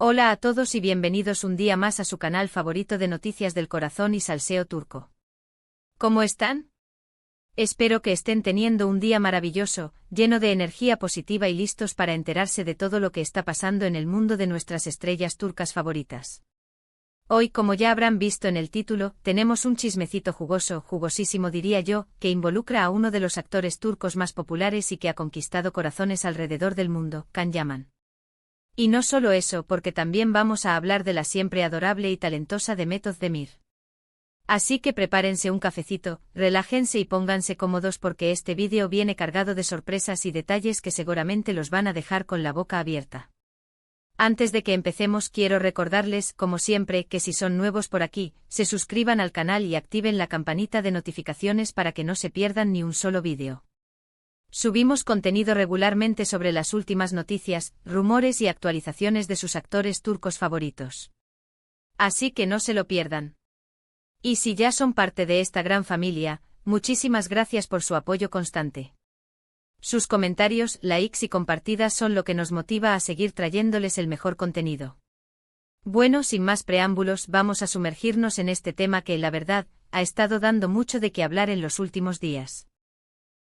Hola a todos y bienvenidos un día más a su canal favorito de noticias del corazón y salseo turco. ¿Cómo están? Espero que estén teniendo un día maravilloso, lleno de energía positiva y listos para enterarse de todo lo que está pasando en el mundo de nuestras estrellas turcas favoritas. Hoy, como ya habrán visto en el título, tenemos un chismecito jugoso, jugosísimo diría yo, que involucra a uno de los actores turcos más populares y que ha conquistado corazones alrededor del mundo, Can Yaman. Y no solo eso, porque también vamos a hablar de la siempre adorable y talentosa Demet Özdemir. Así que prepárense un cafecito, relájense y pónganse cómodos porque este vídeo viene cargado de sorpresas y detalles que seguramente los van a dejar con la boca abierta. Antes de que empecemos quiero recordarles, como siempre, que si son nuevos por aquí, se suscriban al canal y activen la campanita de notificaciones para que no se pierdan ni un solo vídeo. Subimos contenido regularmente sobre las últimas noticias, rumores y actualizaciones de sus actores turcos favoritos. Así que no se lo pierdan. Y si ya son parte de esta gran familia, muchísimas gracias por su apoyo constante. Sus comentarios, likes y compartidas son lo que nos motiva a seguir trayéndoles el mejor contenido. Bueno, sin más preámbulos, vamos a sumergirnos en este tema que, la verdad, ha estado dando mucho de qué hablar en los últimos días.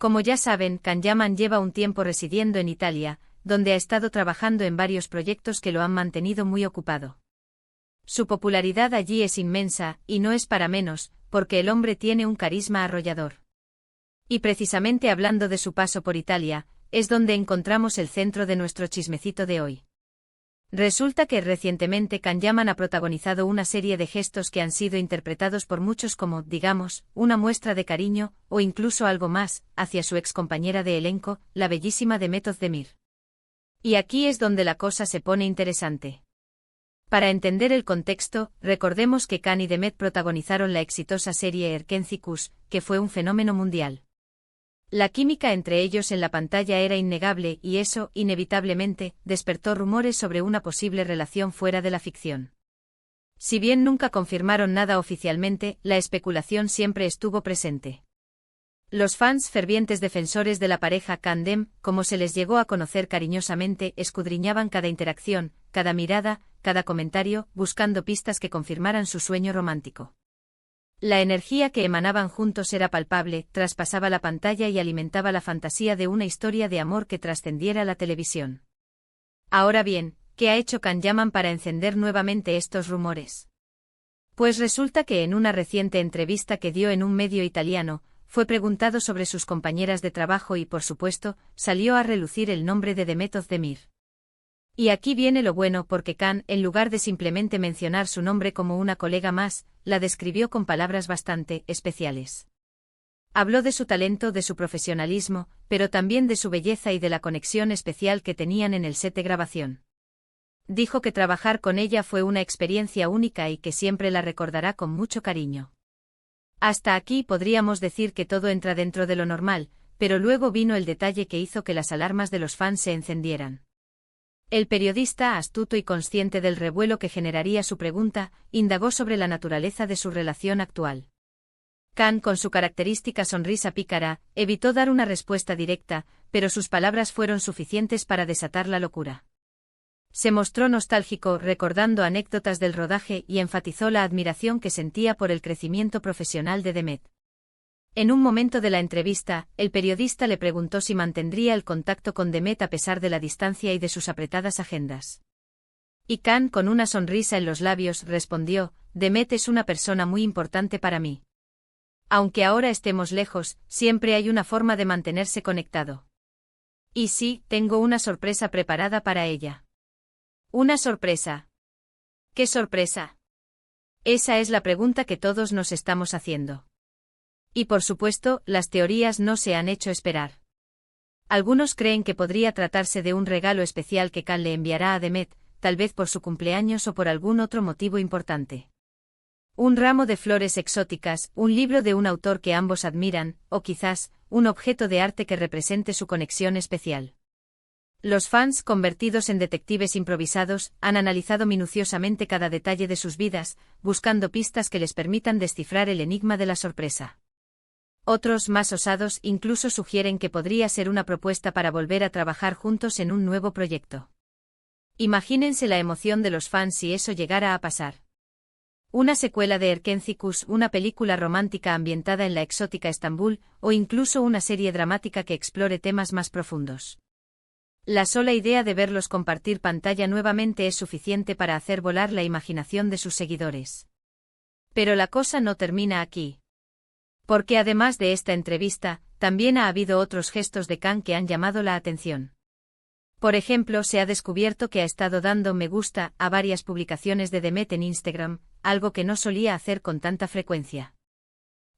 Como ya saben, Can Yaman lleva un tiempo residiendo en Italia, donde ha estado trabajando en varios proyectos que lo han mantenido muy ocupado. Su popularidad allí es inmensa, y no es para menos, porque el hombre tiene un carisma arrollador. Y precisamente hablando de su paso por Italia, es donde encontramos el centro de nuestro chismecito de hoy. Resulta que recientemente Can Yaman ha protagonizado una serie de gestos que han sido interpretados por muchos como, digamos, una muestra de cariño, o incluso algo más, hacia su excompañera de elenco, la bellísima Demet Özdemir. Y aquí es donde la cosa se pone interesante. Para entender el contexto, recordemos que Can y Demet protagonizaron la exitosa serie Erkenci Kuş, que fue un fenómeno mundial. La química entre ellos en la pantalla era innegable y eso, inevitablemente, despertó rumores sobre una posible relación fuera de la ficción. Si bien nunca confirmaron nada oficialmente, la especulación siempre estuvo presente. Los fans fervientes defensores de la pareja Can-Dem, como se les llegó a conocer cariñosamente, escudriñaban cada interacción, cada mirada, cada comentario, buscando pistas que confirmaran su sueño romántico. La energía que emanaban juntos era palpable, traspasaba la pantalla y alimentaba la fantasía de una historia de amor que trascendiera la televisión. Ahora bien, ¿qué ha hecho Can Yaman para encender nuevamente estos rumores? Pues resulta que en una reciente entrevista que dio en un medio italiano, fue preguntado sobre sus compañeras de trabajo y, por supuesto, salió a relucir el nombre de Demet Özdemir. Y aquí viene lo bueno porque Can, en lugar de simplemente mencionar su nombre como una colega más, la describió con palabras bastante especiales. Habló de su talento, de su profesionalismo, pero también de su belleza y de la conexión especial que tenían en el set de grabación. Dijo que trabajar con ella fue una experiencia única y que siempre la recordará con mucho cariño. Hasta aquí podríamos decir que todo entra dentro de lo normal, pero luego vino el detalle que hizo que las alarmas de los fans se encendieran. El periodista, astuto y consciente del revuelo que generaría su pregunta, indagó sobre la naturaleza de su relación actual. Can, con su característica sonrisa pícara, evitó dar una respuesta directa, pero sus palabras fueron suficientes para desatar la locura. Se mostró nostálgico, recordando anécdotas del rodaje y enfatizó la admiración que sentía por el crecimiento profesional de Demet. En un momento de la entrevista, el periodista le preguntó si mantendría el contacto con Demet a pesar de la distancia y de sus apretadas agendas. Y Can, con una sonrisa en los labios, respondió: «Demet es una persona muy importante para mí. Aunque ahora estemos lejos, siempre hay una forma de mantenerse conectado. Y sí, tengo una sorpresa preparada para ella». ¿Una sorpresa? ¿Qué sorpresa? Esa es la pregunta que todos nos estamos haciendo. Y por supuesto, las teorías no se han hecho esperar. Algunos creen que podría tratarse de un regalo especial que Can le enviará a Demet, tal vez por su cumpleaños o por algún otro motivo importante. Un ramo de flores exóticas, un libro de un autor que ambos admiran, o quizás, un objeto de arte que represente su conexión especial. Los fans, convertidos en detectives improvisados, han analizado minuciosamente cada detalle de sus vidas, buscando pistas que les permitan descifrar el enigma de la sorpresa. Otros, más osados, incluso sugieren que podría ser una propuesta para volver a trabajar juntos en un nuevo proyecto. Imagínense la emoción de los fans si eso llegara a pasar. Una secuela de Erkencikus, una película romántica ambientada en la exótica Estambul, o incluso una serie dramática que explore temas más profundos. La sola idea de verlos compartir pantalla nuevamente es suficiente para hacer volar la imaginación de sus seguidores. Pero la cosa no termina aquí. Porque además de esta entrevista, también ha habido otros gestos de Kang que han llamado la atención. Por ejemplo, se ha descubierto que ha estado dando me gusta a varias publicaciones de Demet en Instagram, algo que no solía hacer con tanta frecuencia.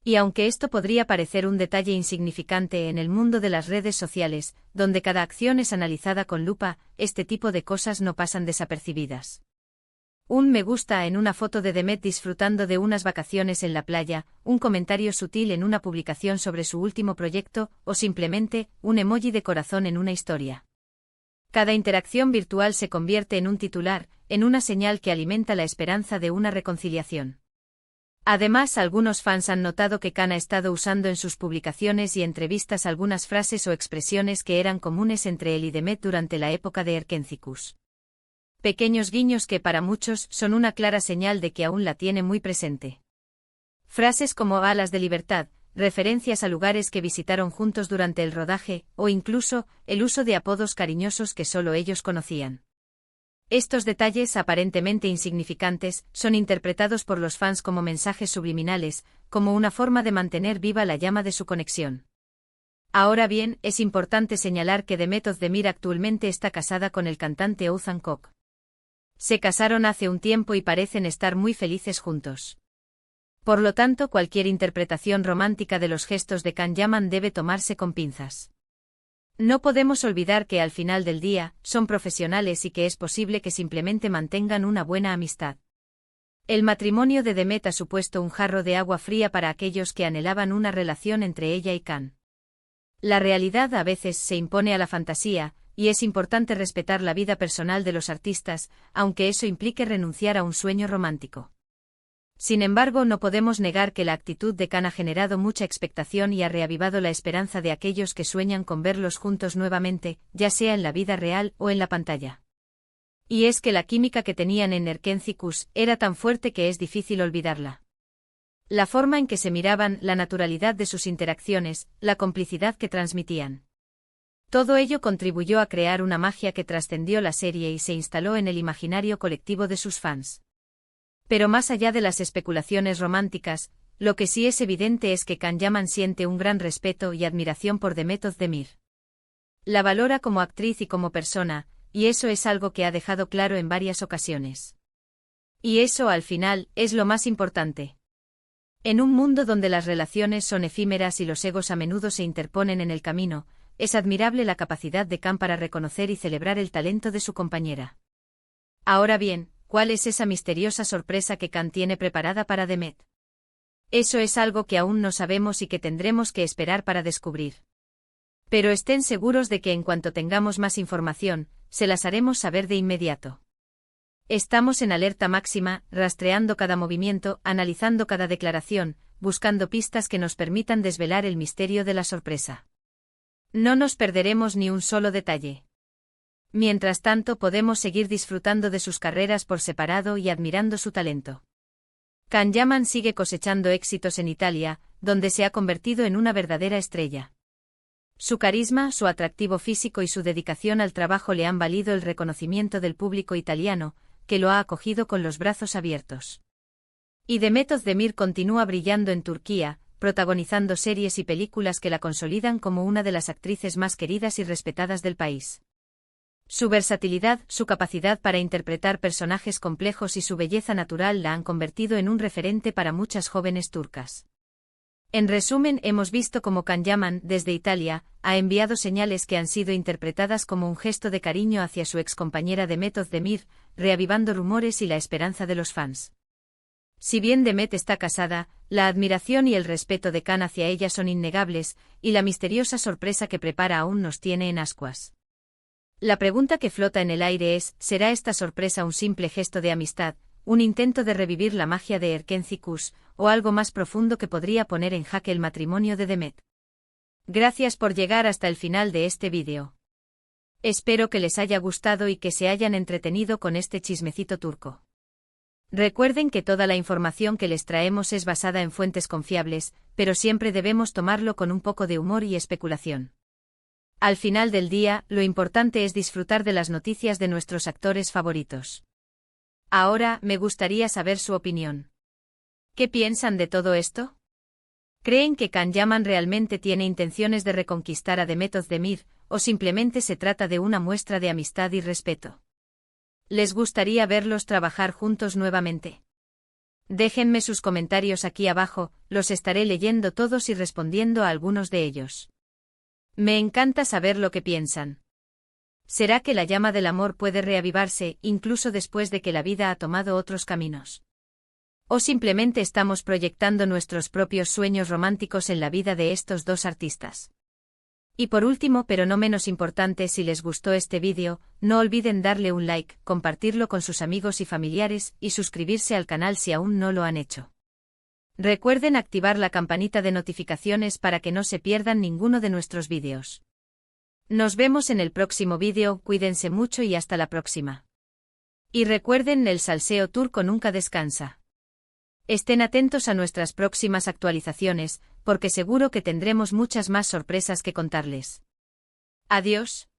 Y aunque esto podría parecer un detalle insignificante en el mundo de las redes sociales, donde cada acción es analizada con lupa, este tipo de cosas no pasan desapercibidas. Un me gusta en una foto de Demet disfrutando de unas vacaciones en la playa, un comentario sutil en una publicación sobre su último proyecto, o simplemente, un emoji de corazón en una historia. Cada interacción virtual se convierte en un titular, en una señal que alimenta la esperanza de una reconciliación. Además, algunos fans han notado que Kang ha estado usando en sus publicaciones y entrevistas algunas frases o expresiones que eran comunes entre él y Demet durante la época de Erkencikus. Pequeños guiños que para muchos son una clara señal de que aún la tiene muy presente. Frases como alas de libertad, referencias a lugares que visitaron juntos durante el rodaje, o incluso, el uso de apodos cariñosos que solo ellos conocían. Estos detalles aparentemente insignificantes son interpretados por los fans como mensajes subliminales, como una forma de mantener viva la llama de su conexión. Ahora bien, es importante señalar que Demet Özdemir actualmente está casada con el cantante Oğuzhan Koç. Se casaron hace un tiempo y parecen estar muy felices juntos. Por lo tanto, cualquier interpretación romántica de los gestos de Kang Yaman debe tomarse con pinzas. No podemos olvidar que al final del día, son profesionales y que es posible que simplemente mantengan una buena amistad. El matrimonio de Demet ha supuesto un jarro de agua fría para aquellos que anhelaban una relación entre ella y Kang. La realidad a veces se impone a la fantasía, y es importante respetar la vida personal de los artistas, aunque eso implique renunciar a un sueño romántico. Sin embargo, no podemos negar que la actitud de Kang ha generado mucha expectación y ha reavivado la esperanza de aquellos que sueñan con verlos juntos nuevamente, ya sea en la vida real o en la pantalla. Y es que la química que tenían en Erkencikus era tan fuerte que es difícil olvidarla. La forma en que se miraban, la naturalidad de sus interacciones, la complicidad que transmitían. Todo ello contribuyó a crear una magia que trascendió la serie y se instaló en el imaginario colectivo de sus fans. Pero más allá de las especulaciones románticas, lo que sí es evidente es que Kang Yaman siente un gran respeto y admiración por Demet Özdemir. La valora como actriz y como persona, y eso es algo que ha dejado claro en varias ocasiones. Y eso, al final, es lo más importante. En un mundo donde las relaciones son efímeras y los egos a menudo se interponen en el camino, es admirable la capacidad de Kang para reconocer y celebrar el talento de su compañera. Ahora bien, ¿cuál es esa misteriosa sorpresa que Kang tiene preparada para Demet? Eso es algo que aún no sabemos y que tendremos que esperar para descubrir. Pero estén seguros de que en cuanto tengamos más información, se las haremos saber de inmediato. Estamos en alerta máxima, rastreando cada movimiento, analizando cada declaración, buscando pistas que nos permitan desvelar el misterio de la sorpresa. No nos perderemos ni un solo detalle. Mientras tanto, podemos seguir disfrutando de sus carreras por separado y admirando su talento. Kang Yaman sigue cosechando éxitos en Italia, donde se ha convertido en una verdadera estrella. Su carisma, su atractivo físico y su dedicación al trabajo le han valido el reconocimiento del público italiano, que lo ha acogido con los brazos abiertos. Y Demet Özdemir continúa brillando en Turquía, protagonizando series y películas que la consolidan como una de las actrices más queridas y respetadas del país. Su versatilidad, su capacidad para interpretar personajes complejos y su belleza natural la han convertido en un referente para muchas jóvenes turcas. En resumen, hemos visto cómo Kang Yaman, desde Italia, ha enviado señales que han sido interpretadas como un gesto de cariño hacia su excompañera Demet Özdemir, reavivando rumores y la esperanza de los fans. Si bien Demet está casada, la admiración y el respeto de Kang hacia ella son innegables, y la misteriosa sorpresa que prepara aún nos tiene en ascuas. La pregunta que flota en el aire es, ¿será esta sorpresa un simple gesto de amistad, un intento de revivir la magia de Erkencikus, o algo más profundo que podría poner en jaque el matrimonio de Demet? Gracias por llegar hasta el final de este vídeo. Espero que les haya gustado y que se hayan entretenido con este chismecito turco. Recuerden que toda la información que les traemos es basada en fuentes confiables, pero siempre debemos tomarlo con un poco de humor y especulación. Al final del día, lo importante es disfrutar de las noticias de nuestros actores favoritos. Ahora, me gustaría saber su opinión. ¿Qué piensan de todo esto? ¿Creen que Can Yaman realmente tiene intenciones de reconquistar a Demet Özdemir, o simplemente se trata de una muestra de amistad y respeto? ¿Les gustaría verlos trabajar juntos nuevamente? Déjenme sus comentarios aquí abajo, los estaré leyendo todos y respondiendo a algunos de ellos. Me encanta saber lo que piensan. ¿Será que la llama del amor puede reavivarse, incluso después de que la vida ha tomado otros caminos? ¿O simplemente estamos proyectando nuestros propios sueños románticos en la vida de estos dos artistas? Y por último, pero no menos importante, si les gustó este vídeo, no olviden darle un like, compartirlo con sus amigos y familiares, y suscribirse al canal si aún no lo han hecho. Recuerden activar la campanita de notificaciones para que no se pierdan ninguno de nuestros vídeos. Nos vemos en el próximo vídeo, cuídense mucho y hasta la próxima. Y recuerden, el salseo turco nunca descansa. Estén atentos a nuestras próximas actualizaciones, porque seguro que tendremos muchas más sorpresas que contarles. Adiós.